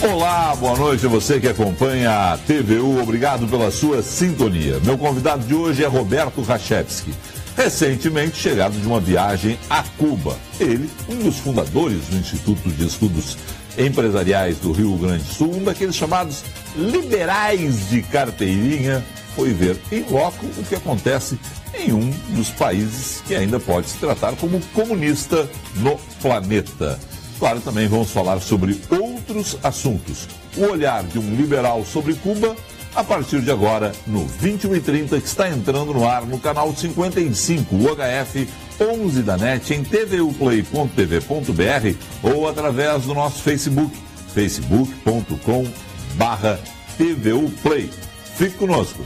Olá, boa noite a você que acompanha a TVU, obrigado pela sua sintonia. Meu convidado de hoje é Roberto Rachevski, recentemente chegado de uma viagem a Cuba. Ele, um dos fundadores do Instituto de Estudos Empresariais do Rio Grande do Sul, um daqueles chamados liberais de carteirinha, foi ver em loco o que acontece em um dos países que ainda pode se tratar como comunista no planeta. Claro, também vamos falar sobre outros assuntos. O olhar de um liberal sobre Cuba, a partir de agora, no 21h30, que está entrando no ar no canal 55, UHF 11 da NET, em tvuplay.tv.br ou através do nosso Facebook, facebook.com/tvuplay. Fique conosco.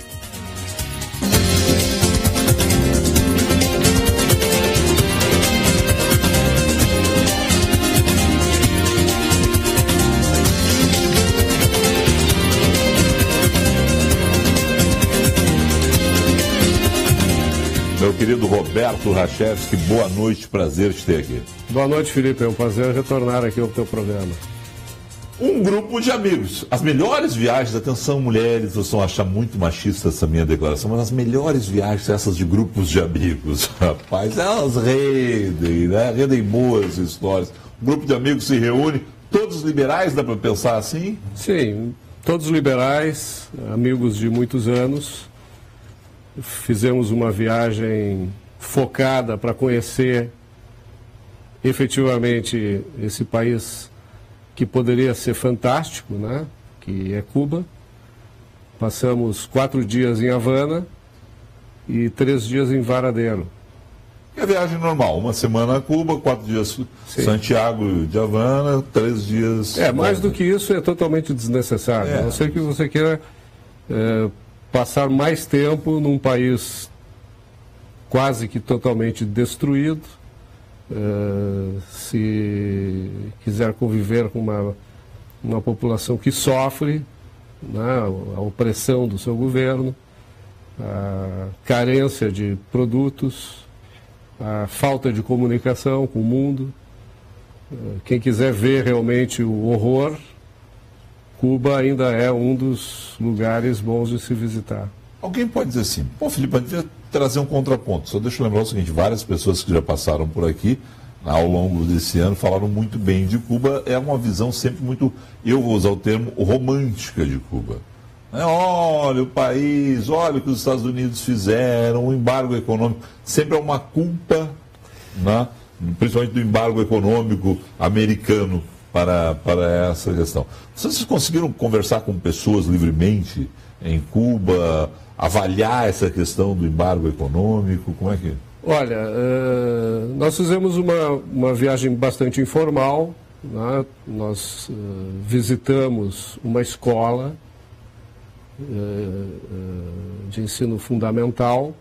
Meu querido Roberto Rachevski, boa noite, prazer te ter aqui. Boa noite, Felipe, é um prazer retornar aqui ao teu programa. Um grupo de amigos, as melhores viagens, atenção mulheres, vocês vão achar muito machista essa minha declaração, mas as melhores viagens são essas de grupos de amigos, rapaz, elas rendem, né? Rendem boas histórias. Um grupo de amigos se reúne, todos liberais, dá para pensar assim? Sim, todos liberais, amigos de muitos anos. Fizemos uma viagem focada para conhecer efetivamente esse país que poderia ser fantástico, né? Que é Cuba. Passamos 4 dias em Havana e 3 dias em Varadero. É a viagem normal, uma semana a Cuba, 4 dias Santiago de Havana, 3 dias... Mais do que isso é totalmente desnecessário, a não ser que você queira... passar mais tempo num país quase que totalmente destruído, se quiser conviver com uma população que sofre, né, a opressão do seu governo, a carência de produtos, a falta de comunicação com o mundo. Quem quiser ver realmente o horror, Cuba ainda é um dos lugares bons de se visitar. Alguém pode dizer assim, pô, Felipe, eu devia trazer um contraponto. Só deixa eu lembrar o seguinte, várias pessoas que já passaram por aqui ao longo desse ano falaram muito bem de Cuba. É uma visão sempre muito, eu vou usar o termo, romântica de Cuba. Olha o país, olha o que os Estados Unidos fizeram, o embargo econômico. Sempre é uma culpa, né, principalmente do embargo econômico americano, para essa questão. Vocês conseguiram conversar com pessoas livremente em Cuba, avaliar essa questão do embargo econômico? Como é que... Olha, nós fizemos uma viagem bastante informal, né? Nós visitamos uma escola de ensino fundamental.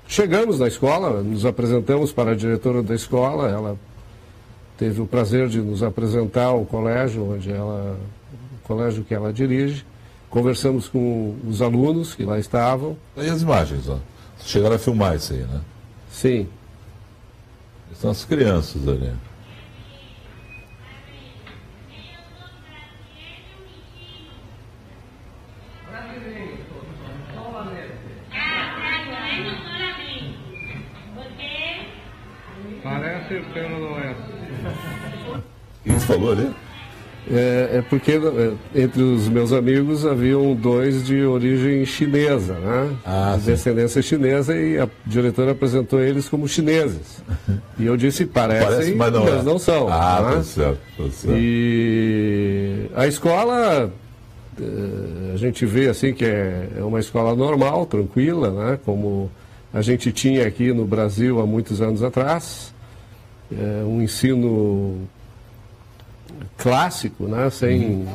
Chegamos na escola, nos apresentamos para a diretora da escola, ela teve o prazer de nos apresentar ao colégio, o colégio que ela dirige. Conversamos com os alunos que lá estavam. Aí as imagens, ó. Chegaram a filmar isso aí, né? Sim. São as crianças ali. Parece pelo não é. O que você falou ali? É porque entre os meus amigos haviam 2 de origem chinesa, né? De descendência chinesa, e a diretora apresentou eles como chineses. E eu disse, parecem, mas não são. Né? Tá certo, tá certo. E a escola, a gente vê assim que é uma escola normal, tranquila, né? Como a gente tinha aqui no Brasil há muitos anos atrás. Um ensino clássico, né? Sem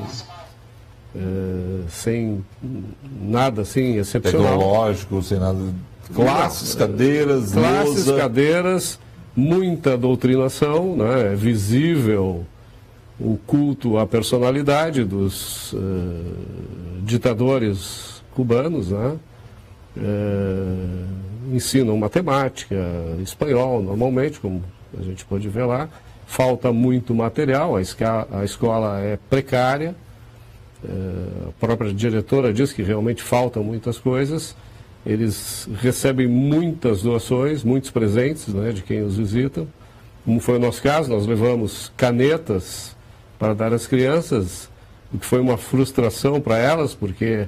nada assim excepcional. Tecnológico, sem nada. Classes, cadeiras, cadeiras, muita doutrinação, né? É visível o culto à personalidade dos ditadores cubanos, né? Ensinam matemática, espanhol, normalmente, como a gente pode ver lá. Falta muito material, a escola é precária, A própria diretora diz que realmente faltam muitas coisas. Eles recebem muitas doações, muitos presentes, né, de quem os visita. Como foi o nosso caso, nós levamos canetas para dar às crianças, o que foi uma frustração para elas, porque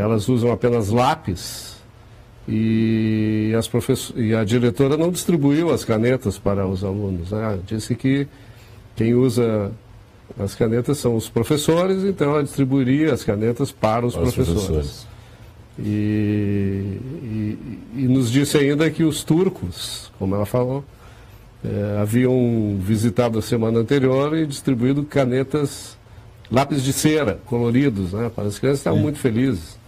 elas usam apenas lápis e a diretora não distribuiu as canetas para os alunos, né? Disse que quem usa as canetas são os professores, então ela distribuiria as canetas para os professores. E nos disse ainda que os turcos, como ela falou, haviam visitado a semana anterior e distribuído canetas, lápis de cera coloridos, né, para as crianças. Estavam muito felizes.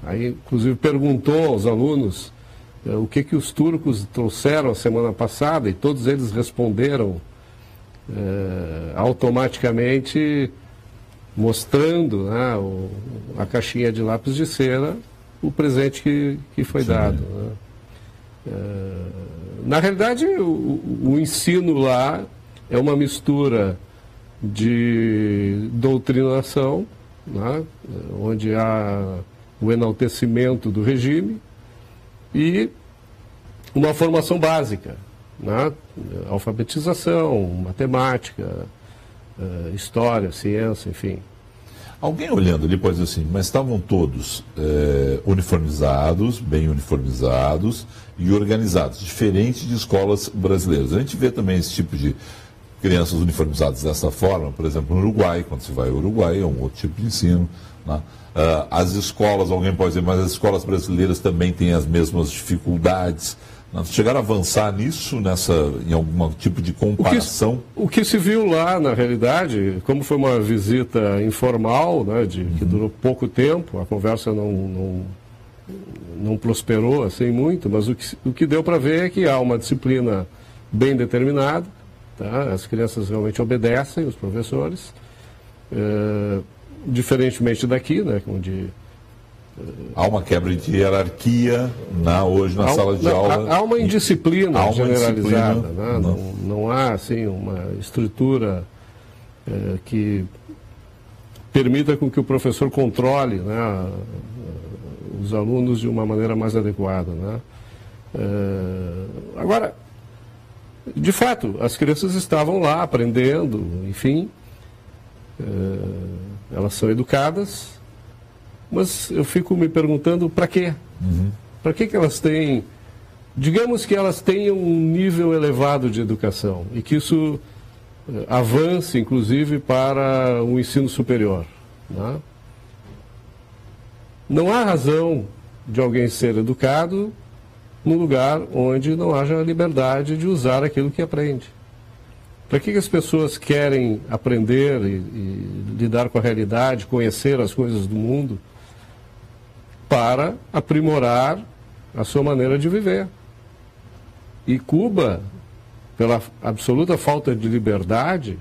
Aí, inclusive, perguntou aos alunos o que os turcos trouxeram a semana passada, e todos eles responderam automaticamente, mostrando, né, a caixinha de lápis de cera, o presente que foi dado. Né? Na realidade, o ensino lá é uma mistura de doutrinação, né, onde há o enaltecimento do regime, e uma formação básica, né, alfabetização, matemática, história, ciência, enfim. Alguém olhando depois assim, mas estavam todos uniformizados, bem uniformizados e organizados, diferente de escolas brasileiras. A gente vê também esse tipo de crianças uniformizadas dessa forma, por exemplo, no Uruguai, quando se vai ao Uruguai, é um outro tipo de ensino, né? As escolas, alguém pode dizer, mas as escolas brasileiras também têm as mesmas dificuldades. Chegaram a avançar nisso, em algum tipo de comparação? O que se viu lá, na realidade, como foi uma visita informal, né, que durou pouco tempo, a conversa não prosperou assim muito, mas o que deu para ver é que há uma disciplina bem determinada, tá? As crianças realmente obedecem os professores, diferentemente daqui, né, onde... Há uma quebra de hierarquia hoje na sala de aula. Há uma indisciplina generalizada. Né? Não há assim, uma estrutura que permita com que o professor controle, né, os alunos de uma maneira mais adequada. Né? Agora, de fato, as crianças estavam lá aprendendo, enfim, elas são educadas. Mas eu fico me perguntando para quê? Para que elas têm... Digamos que elas tenham um nível elevado de educação e que isso avance, inclusive, para o ensino superior. Né? Não há razão de alguém ser educado num lugar onde não haja liberdade de usar aquilo que aprende. Para que as pessoas querem aprender e lidar com a realidade, conhecer as coisas do mundo, para aprimorar a sua maneira de viver? E Cuba, pela absoluta falta de liberdade,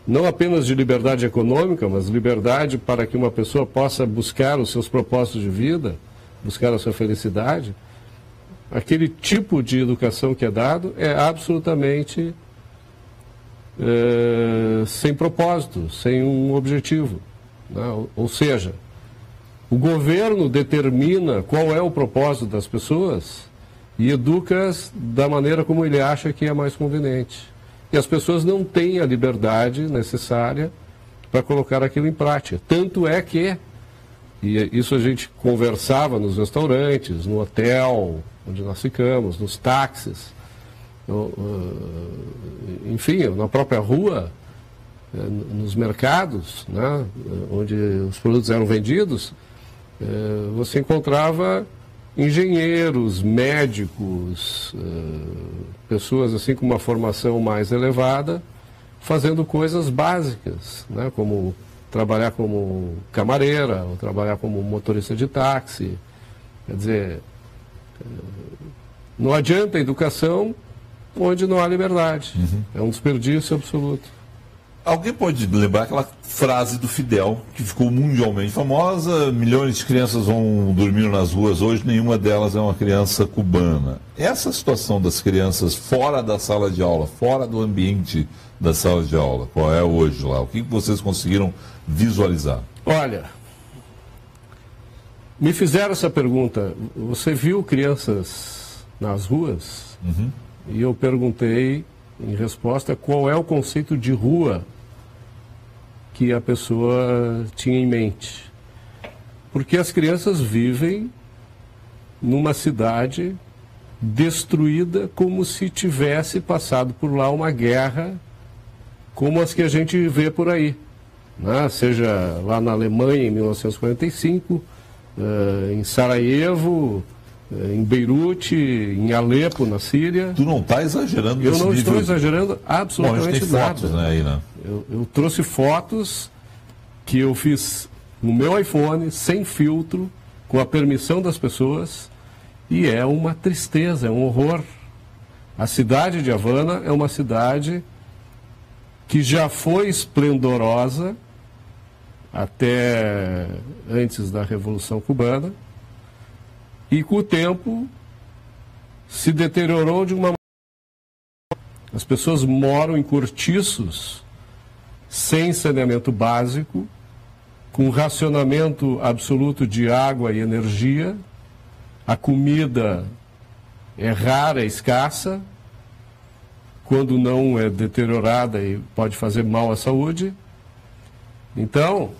não apenas de liberdade econômica, mas liberdade para que uma pessoa possa buscar os seus propósitos de vida, buscar a sua felicidade, aquele tipo de educação que é dado é absolutamente sem propósito, sem um objetivo. Né? Ou seja, o governo determina qual é o propósito das pessoas e educa-as da maneira como ele acha que é mais conveniente. E as pessoas não têm a liberdade necessária para colocar aquilo em prática. Tanto é que, e isso a gente conversava nos restaurantes, no hotel onde nós ficamos, nos táxis, enfim, na própria rua, nos mercados, né, onde os produtos eram vendidos, você encontrava engenheiros, médicos, pessoas assim com uma formação mais elevada, fazendo coisas básicas, né, como trabalhar como camareira, ou trabalhar como motorista de táxi. Quer dizer, não adianta a educação onde não há liberdade. É um desperdício absoluto. Alguém pode lembrar aquela frase do Fidel, que ficou mundialmente famosa: milhões de crianças vão dormir nas ruas hoje, nenhuma delas é uma criança cubana. Essa situação das crianças fora da sala de aula, fora do ambiente da sala de aula, qual é hoje lá? O que vocês conseguiram visualizar? Olha, me fizeram essa pergunta: você viu crianças nas ruas? Uhum. E eu perguntei, em resposta, qual é o conceito de rua que a pessoa tinha em mente. Porque as crianças vivem numa cidade destruída como se tivesse passado por lá uma guerra como as que a gente vê por aí, né? Seja lá na Alemanha em 1945, em Sarajevo, em Beirute, em Alepo, na Síria. Tu não está exagerando Eu nesse não nível? estou exagerando absolutamente nada. Bom, a gente tem fotos, né, aí, né? Eu trouxe fotos que eu fiz no meu iPhone, sem filtro, com a permissão das pessoas, e é uma tristeza, é um horror. A cidade de Havana é uma cidade que já foi esplendorosa até antes da Revolução Cubana, e com o tempo se deteriorou de uma maneira. As pessoas moram em cortiços, sem saneamento básico, com racionamento absoluto de água e energia. A comida é rara, é escassa, quando não é deteriorada e pode fazer mal à saúde. Então,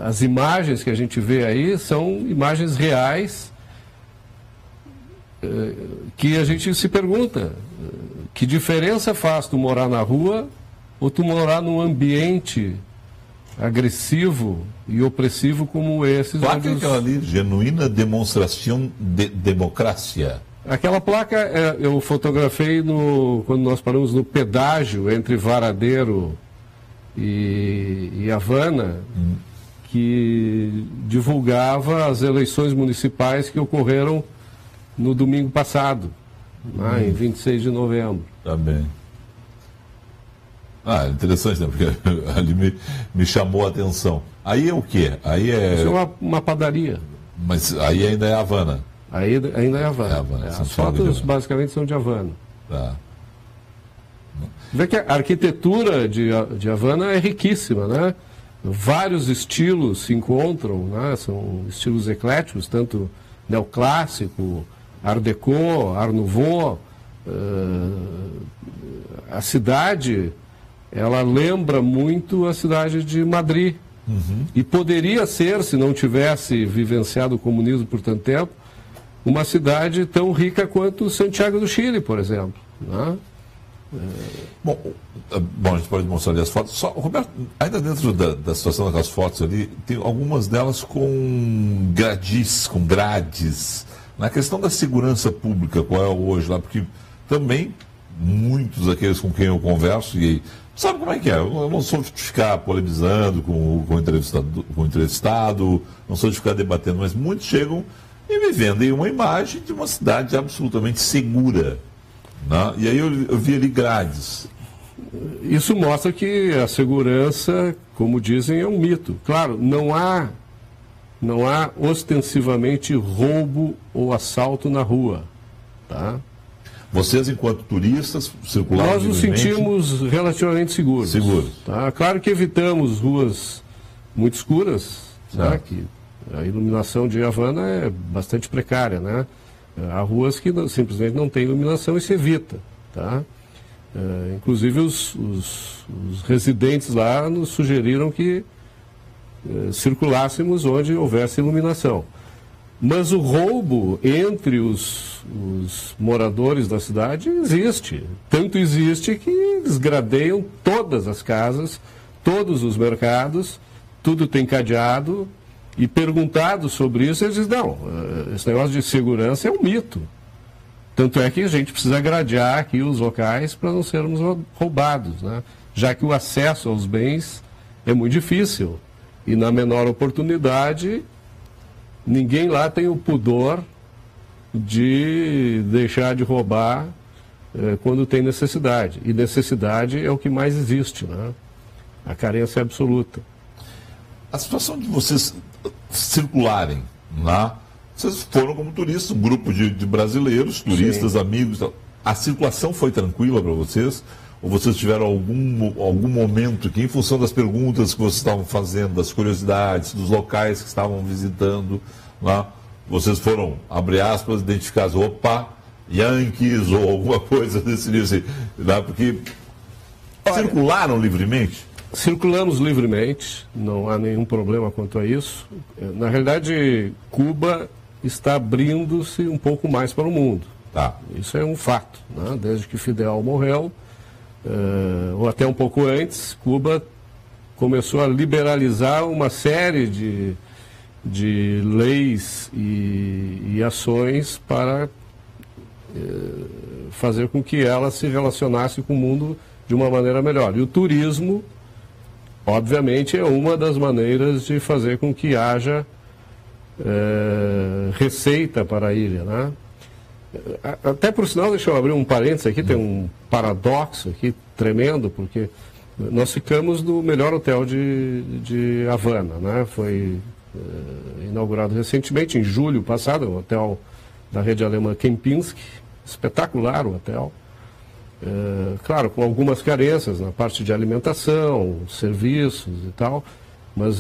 as imagens que a gente vê aí são imagens reais, que a gente se pergunta: que diferença faz tu morar na rua ou tu morar num ambiente agressivo e opressivo como esses? Placa aquela ali, genuína demonstração de democracia. Aquela placa eu fotografei quando nós paramos no pedágio entre Varadeiro e Havana, que divulgava as eleições municipais que ocorreram no domingo passado, em 26 de novembro. Tá bem. Interessante, né? Porque ali me chamou a atenção. Aí é o quê? Aí é... Isso é uma padaria. Mas aí ainda é Havana. Aí ainda é Havana. É Havana. As fotos basicamente são de Havana. Tá. Vê que a arquitetura de Havana é riquíssima, né? Vários estilos se encontram, né? São estilos ecléticos, tanto neoclássico, Art Deco, Art Nouveau. A cidade, ela lembra muito a cidade de Madrid. Uhum. E poderia ser, se não tivesse vivenciado o comunismo por tanto tempo, uma cidade tão rica quanto Santiago do Chile, por exemplo, né? Bom, a gente pode mostrar ali as fotos. Só, Roberto, ainda dentro da situação daquelas fotos ali, tem algumas delas com grades. Na questão da segurança pública, qual é hoje lá? Porque também muitos daqueles com quem eu converso, e sabe como é que é? Eu não sou de ficar polemizando com o entrevistado, não sou de ficar debatendo, mas muitos chegam e me vendem uma imagem de uma cidade absolutamente segura. Né? E aí eu vi ali grades. Isso mostra que a segurança, como dizem, é um mito. Claro, não há ostensivamente roubo ou assalto na rua, tá? Vocês, enquanto turistas, circularam Nós nos sentimos relativamente seguros. Tá? Claro que evitamos ruas muito escuras, tá? Que a iluminação de Havana é bastante precária, né? Há ruas que simplesmente não tem iluminação e se evita, tá? Inclusive os residentes lá nos sugeriram que circulássemos onde houvesse iluminação. Mas o roubo entre os moradores da cidade existe. Tanto existe que eles gradeiam todas as casas, todos os mercados, tudo tem cadeado. E perguntado sobre isso, eles dizem: não, esse negócio de segurança é um mito. Tanto é que a gente precisa gradear aqui os locais para não sermos roubados, né? Já que o acesso aos bens é muito difícil. E na menor oportunidade, ninguém lá tem o pudor de deixar de roubar quando tem necessidade. E necessidade é o que mais existe, né? A carência é absoluta. A situação de vocês circularem lá, vocês foram como turistas, um grupo de brasileiros, turistas, sim, amigos. A circulação foi tranquila para vocês? Ou vocês tiveram algum momento que, em função das perguntas que vocês estavam fazendo, das curiosidades, dos locais que estavam visitando, lá, vocês foram, abre aspas, identificados, opa, Yankees ou alguma coisa desse nível, assim, né? Porque circularam livremente? Circulamos livremente, não há nenhum problema quanto a isso. Na realidade, Cuba está abrindo-se um pouco mais para o mundo. Tá. Isso é um fato, né? Desde que Fidel morreu, ou até um pouco antes, Cuba começou a liberalizar uma série de leis e ações para fazer com que ela se relacionasse com o mundo de uma maneira melhor. E o turismo, obviamente, é uma das maneiras de fazer com que haja receita para a ilha, né? Até por sinal, deixa eu abrir um parênteses aqui, tem um paradoxo aqui tremendo, porque nós ficamos no melhor hotel de Havana, né? Foi inaugurado recentemente, em julho passado, um hotel da rede alemã Kempinski, espetacular o hotel. Claro, com algumas carências na parte de alimentação, serviços e tal, mas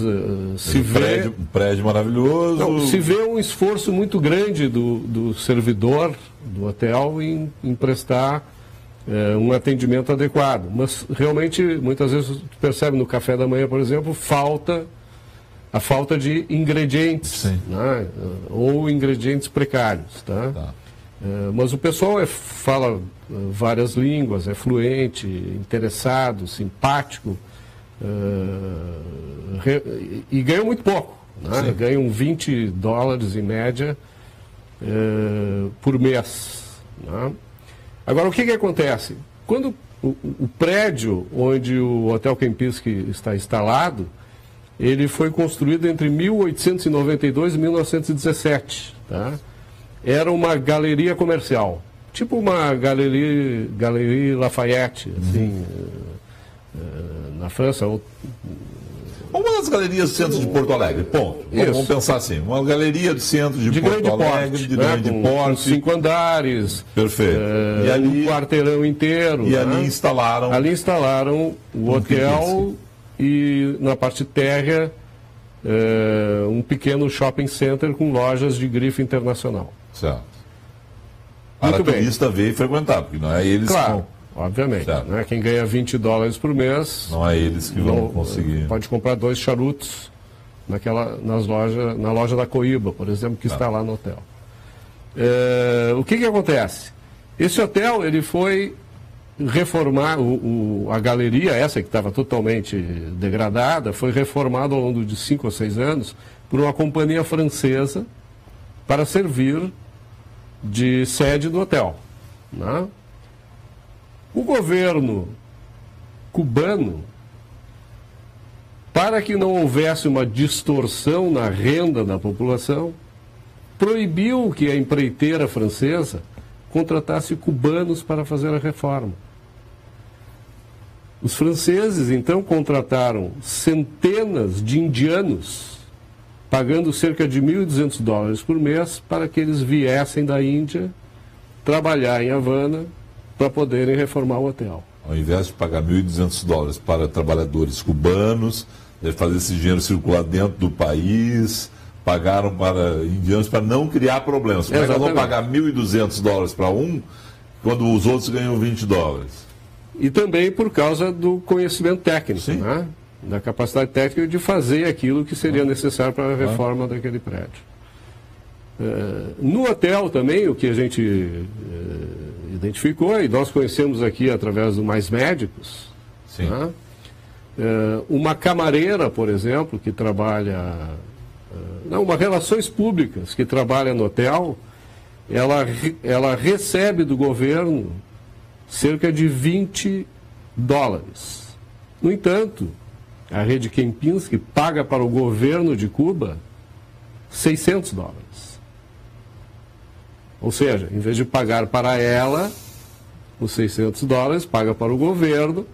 se vê... Um prédio maravilhoso. Não, se vê um esforço muito grande do servidor do hotel em prestar um atendimento adequado. Mas realmente, muitas vezes, tu percebe no café da manhã, por exemplo, a falta de ingredientes, né? Ou ingredientes precários. Tá? Mas o pessoal fala várias línguas, é fluente, interessado, simpático, e ganha muito pouco, né? Ganham $20 em média por mês, né? Agora, o que acontece? Quando o prédio onde o Hotel Kempinski está instalado, ele foi construído entre 1892 e 1917, tá? Era uma galeria comercial, tipo uma galeria Lafayette, assim, na França. Uma das galerias do centro de Porto Alegre, ponto. Vamos pensar assim, uma galeria do centro de Porto Alegre, de grande porte. Com 5 andares. Perfeito. E ali, um quarteirão inteiro. E ali instalaram... Ali instalaram o hotel e na parte térrea um pequeno shopping center com lojas de grife internacional. Certo. Para o turista ver e frequentar, porque não é eles que vão... Obviamente, né? Quem ganha $20 por mês... Não é eles que vão conseguir. Pode comprar 2 charutos na loja da Coíba, por exemplo, que está lá no hotel. O que acontece? Esse hotel, ele foi reformar, a galeria, essa que estava totalmente degradada, foi reformada ao longo de 5 ou 6 anos por uma companhia francesa para servir de sede do hotel, né? O governo cubano, para que não houvesse uma distorção na renda da população, proibiu que a empreiteira francesa contratasse cubanos para fazer a reforma. Os franceses, então, contrataram centenas de indianos, pagando cerca de $1.200 por mês, para que eles viessem da Índia trabalhar em Havana para poderem reformar o hotel. Ao invés de pagar $1.200 para trabalhadores cubanos, fazer esse dinheiro circular dentro do país, pagaram para indianos para não criar problemas. Como é que eu vou pagar $1.200 para um, quando os outros ganham $20? E também por causa do conhecimento técnico, né? Da capacidade técnica de fazer aquilo que seria necessário para a reforma daquele prédio. No hotel também, o que a gente identificou, e nós conhecemos aqui através do Mais Médicos, né? Uma camareira, por exemplo, que trabalha... uma relações públicas que trabalha no hotel, ela recebe do governo cerca de $20. No entanto, a rede Kempinski paga para o governo de Cuba $600. Ou seja, em vez de pagar para ela, os 600 dólares, paga para o governo,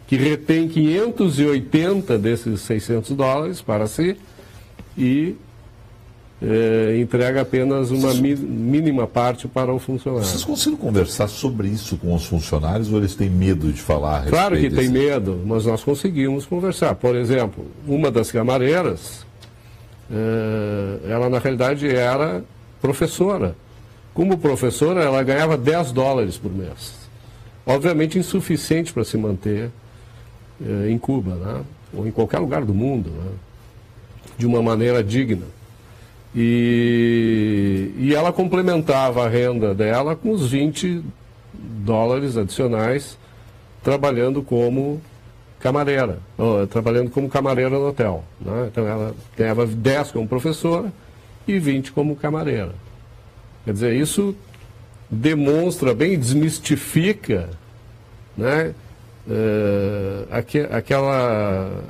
que retém 580 desses 600 dólares para si e entrega apenas uma mínima parte para o funcionário. Vocês conseguem conversar sobre isso com os funcionários ou eles têm medo de falar a respeito? Claro que tem medo, mas nós conseguimos conversar. Por exemplo, uma das camareiras, ela na realidade era professora. Como professora, ela ganhava 10 dólares por mês. Obviamente insuficiente para se manter em Cuba, né? Ou em qualquer lugar do mundo, né? De uma maneira digna. E ela complementava a renda dela com os 20 dólares adicionais trabalhando como camareira, trabalhando como camareira no hotel, né? Então ela ganhava 10 como professora e 20 como camareira. Quer dizer, isso demonstra bem, desmistifica, né, aquela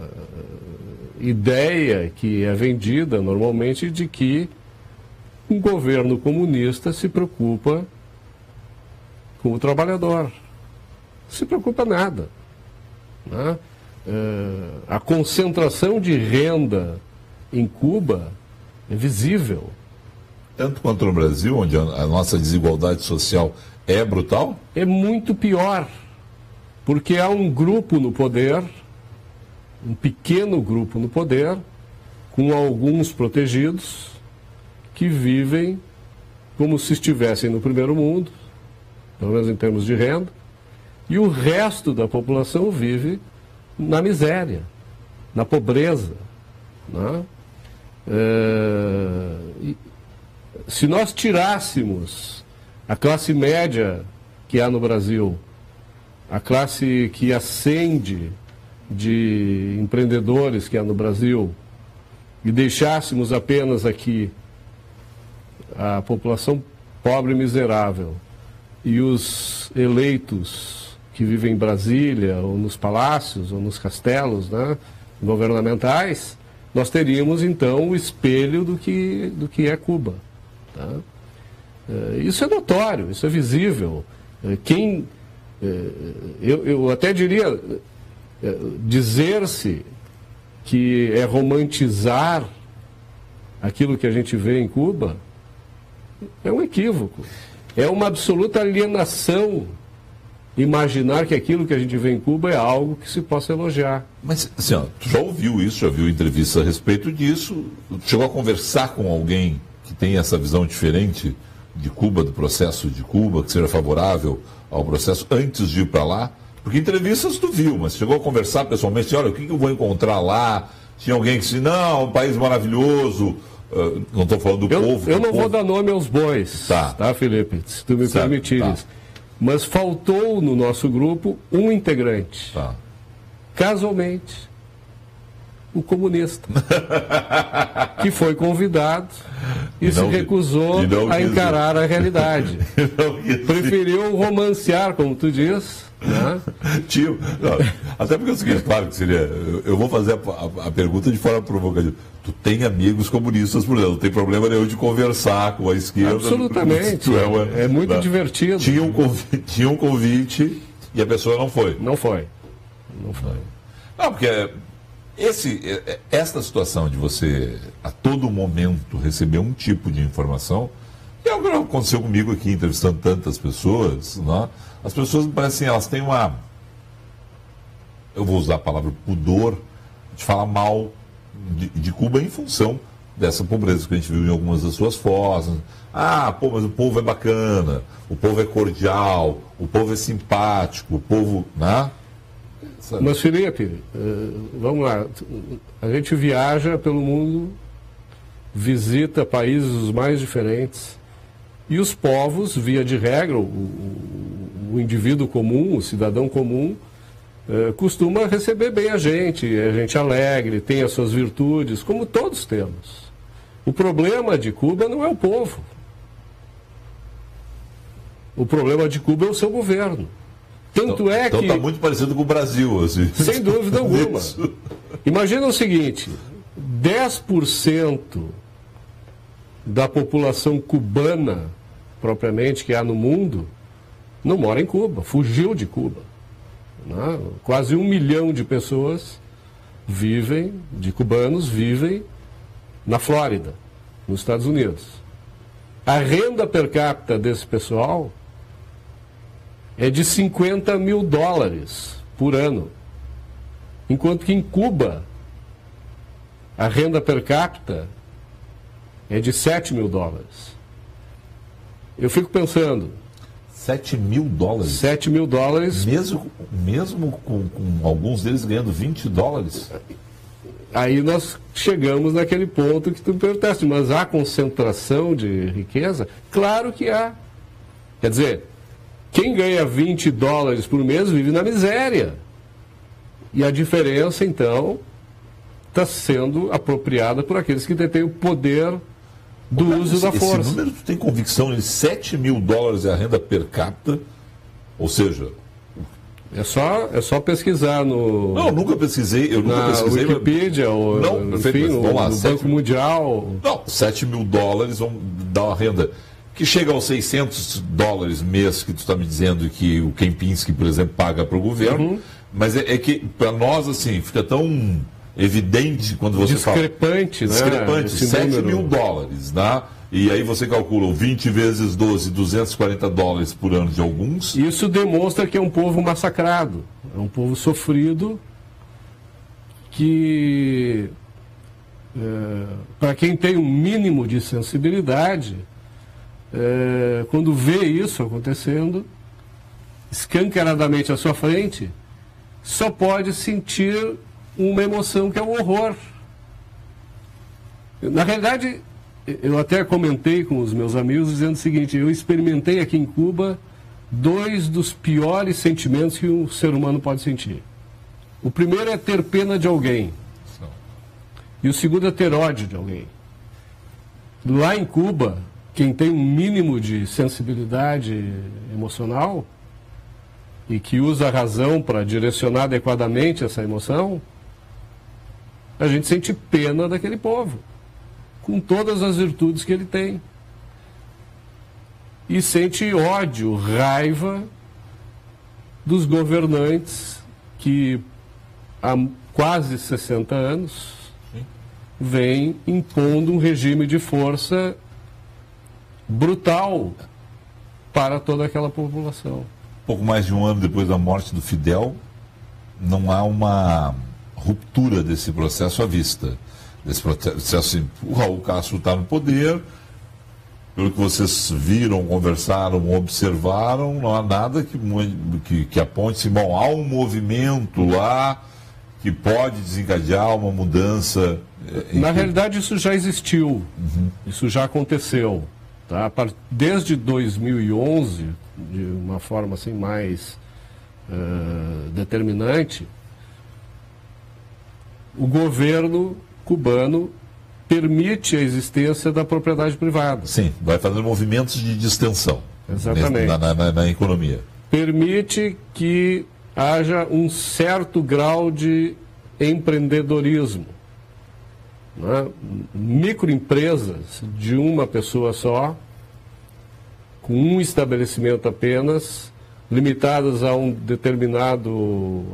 ideia que é vendida normalmente de que um governo comunista se preocupa com o trabalhador. Se preocupa nada, né? A concentração de renda em Cuba é visível. Tanto quanto no Brasil, onde a nossa desigualdade social é brutal? É muito pior, porque há um grupo no poder, um pequeno grupo no poder, com alguns protegidos, que vivem como se estivessem no primeiro mundo, pelo menos em termos de renda, e o resto da população vive na miséria, na pobreza, né? Se nós tirássemos a classe média que há no Brasil, a classe que ascende de empreendedores que há no Brasil, e deixássemos apenas aqui a população pobre e miserável e os eleitos que vivem em Brasília, ou nos palácios, ou nos castelos, né, governamentais, nós teríamos então o espelho do que é Cuba. Tá? Isso é notório, isso é visível. Eu até diria, dizer-se que é romantizar aquilo que a gente vê em Cuba é um equívoco. É uma absoluta alienação imaginar que aquilo que a gente vê em Cuba é algo que se possa elogiar. Mas, assim, ó, tu já ouviu isso, já viu entrevista a respeito disso? Chegou a conversar com alguém que tem essa visão diferente de Cuba, do processo de Cuba, que seja favorável ao processo antes de ir para lá? Porque entrevistas tu viu, mas chegou a conversar pessoalmente, olha, o que eu vou encontrar lá? Tinha alguém que disse, não, um país maravilhoso, não estou falando do povo. Eu não vou dar nome aos bois, tá, Felipe, se tu me permitires. Tá. Mas faltou no nosso grupo um integrante. Tá. Casualmente, o comunista, que foi convidado e se recusou a encarar a realidade. Preferiu romancear, como tu diz. Né? Tio, até porque é o seguinte, claro que seria. Eu vou fazer a pergunta de forma provocativa. Tu tem amigos comunistas, por exemplo, não tem problema nenhum de conversar com a esquerda. Absolutamente. É muito divertido. Tinha um convite e a pessoa não foi. Não foi. Não, porque esta situação de você a todo momento receber um tipo de informação, que é o que aconteceu comigo aqui, entrevistando tantas pessoas, né? As pessoas me parecem, elas têm eu vou usar a palavra pudor, de falar mal de Cuba em função dessa pobreza que a gente viu em algumas das suas fotos. Mas o povo é bacana, o povo é cordial, o povo é simpático, o povo, né? Mas, Felipe, vamos lá, a gente viaja pelo mundo, visita países os mais diferentes, e os povos, via de regra, o indivíduo comum, o cidadão comum, costuma receber bem a gente alegre, tem as suas virtudes, como todos temos. O problema de Cuba não é o povo. O problema de Cuba é o seu governo. Tanto é que... Então está muito parecido com o Brasil, assim. Sem dúvida alguma. Imagina o seguinte, 10% da população cubana, propriamente, que há no mundo, não mora em Cuba, fugiu de Cuba. Né? Quase 1 milhão de pessoas cubanos vivem na Flórida, nos Estados Unidos. A renda per capita desse pessoal é de $50 mil por ano. Enquanto que em Cuba, a renda per capita é de $7 mil. Eu fico pensando... $7 mil? $7 mil. Mesmo com alguns deles ganhando $20? Aí nós chegamos naquele ponto que tu perguntaste, mas há concentração de riqueza? Claro que há. Quer dizer, quem ganha $20 por mês vive na miséria. E a diferença, então, está sendo apropriada por aqueles que detêm o poder do uso da força. Esse número, tu tem convicção de $7 mil é a renda per capita? Ou seja... É só pesquisar no... Não, eu nunca pesquisei. Na Wikipedia, ou enfim, no Banco Mundial. Não, $7 mil vão dar uma renda que chega aos $600 mês, que tu está me dizendo que o Kempinski, por exemplo, paga para o governo. Mas é que, para nós, assim, fica tão evidente quando você discrepante, fala... Né? Discrepante, $7 mil, né? E aí você calcula 20 vezes 12, $240 por ano de alguns. Isso demonstra que é um povo massacrado, é um povo sofrido, que, para quem tem um mínimo de sensibilidade, quando vê isso acontecendo, escancaradamente à sua frente, só pode sentir uma emoção que é o horror. Na realidade... Eu até comentei com os meus amigos dizendo o seguinte: eu experimentei aqui em Cuba 2 dos piores sentimentos que um ser humano pode sentir. O primeiro é ter pena de alguém. E o segundo é ter ódio de alguém. Lá em Cuba, quem tem um mínimo de sensibilidade emocional e que usa a razão para direcionar adequadamente essa emoção, a gente sente pena daquele povo, com todas as virtudes que ele tem. E sente ódio, raiva dos governantes que há quase 60 anos vêm impondo um regime de força brutal para toda aquela população. Pouco mais de um ano depois da morte do Fidel, não há uma ruptura desse processo à vista. Desse processo, assim, o Raul Castro está no poder, pelo que vocês viram, conversaram, observaram, não há nada que aponte-se, bom, há um movimento lá que pode desencadear uma mudança. Na realidade, isso já existiu, isso já aconteceu. Tá? Desde 2011, de uma forma assim, mais determinante, o governo cubano permite a existência da propriedade privada. Sim, vai fazendo movimentos de distensão. Exatamente. Na economia. Permite que haja um certo grau de empreendedorismo. Né? Microempresas de uma pessoa só, com um estabelecimento apenas, limitadas a um determinado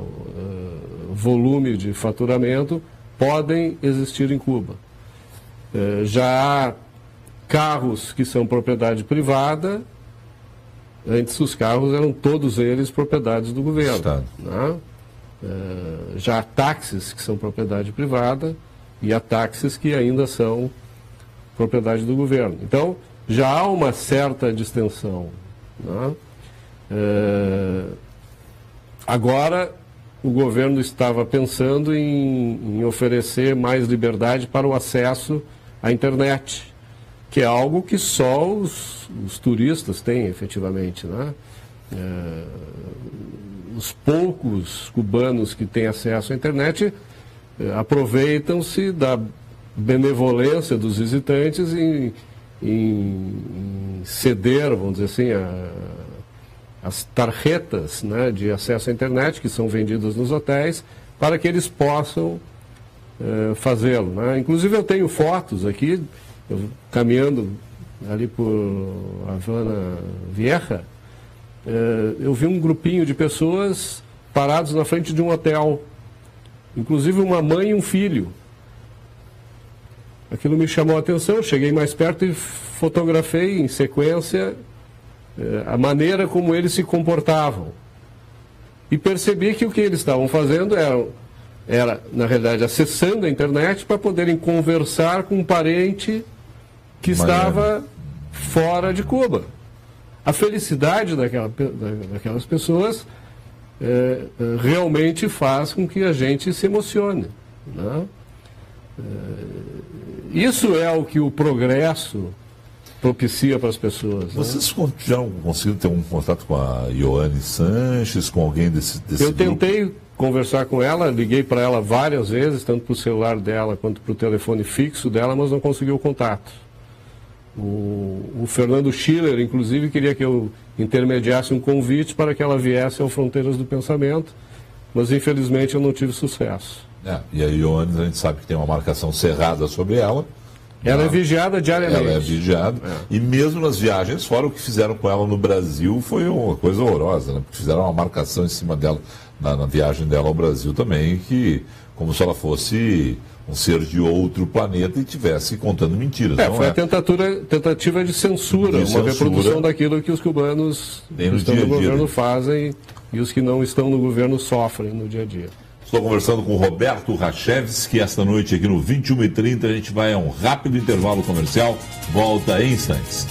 volume de faturamento, podem existir em Cuba. Já há carros que são propriedade privada. Antes os carros eram todos eles propriedades do governo. Né? Já há táxis que são propriedade privada e há táxis que ainda são propriedade do governo. Então, já há uma certa distensão. Né? Agora, o governo estava pensando em oferecer mais liberdade para o acesso à internet, que é algo que só os turistas têm, efetivamente. Né? Os poucos cubanos que têm acesso à internet aproveitam-se da benevolência dos visitantes em ceder, vamos dizer assim, as tarjetas, né, de acesso à internet que são vendidas nos hotéis para que eles possam fazê-lo. Né? Inclusive eu tenho fotos aqui, caminhando ali por Havana Vieja, eu vi um grupinho de pessoas parados na frente de um hotel, inclusive uma mãe e um filho. Aquilo me chamou a atenção, eu cheguei mais perto e fotografei em sequência a maneira como eles se comportavam. E percebi que o que eles estavam fazendo era, na realidade, acessando a internet para poderem conversar com um parente que estava fora de Cuba. A felicidade daquelas pessoas realmente faz com que a gente se emocione, né? Isso é o que o progresso propicia para as pessoas. Vocês já conseguiram ter um contato com a Ioane Sanches, com alguém desse Eu tentei conversar com ela, liguei para ela várias vezes, tanto para o celular dela quanto para o telefone fixo dela, mas não consegui o contato. O Fernando Schiller, inclusive, queria que eu intermediasse um convite para que ela viesse ao Fronteiras do Pensamento, mas infelizmente eu não tive sucesso. E a Ioane, a gente sabe que tem uma marcação cerrada sobre ela. Ela é vigiada diariamente. Ela é vigiada. E mesmo nas viagens fora, o que fizeram com ela no Brasil foi uma coisa horrorosa, né? Porque fizeram uma marcação em cima dela, na viagem dela ao Brasil também, que como se ela fosse um ser de outro planeta e estivesse contando mentiras. Foi a tentativa de censura, uma reprodução daquilo que os cubanos que estão no governo fazem e os que não estão no governo sofrem no dia a dia. Estou conversando com o Roberto Rachevski esta noite aqui no 21h30. A gente vai a um rápido intervalo comercial. Volta em instantes.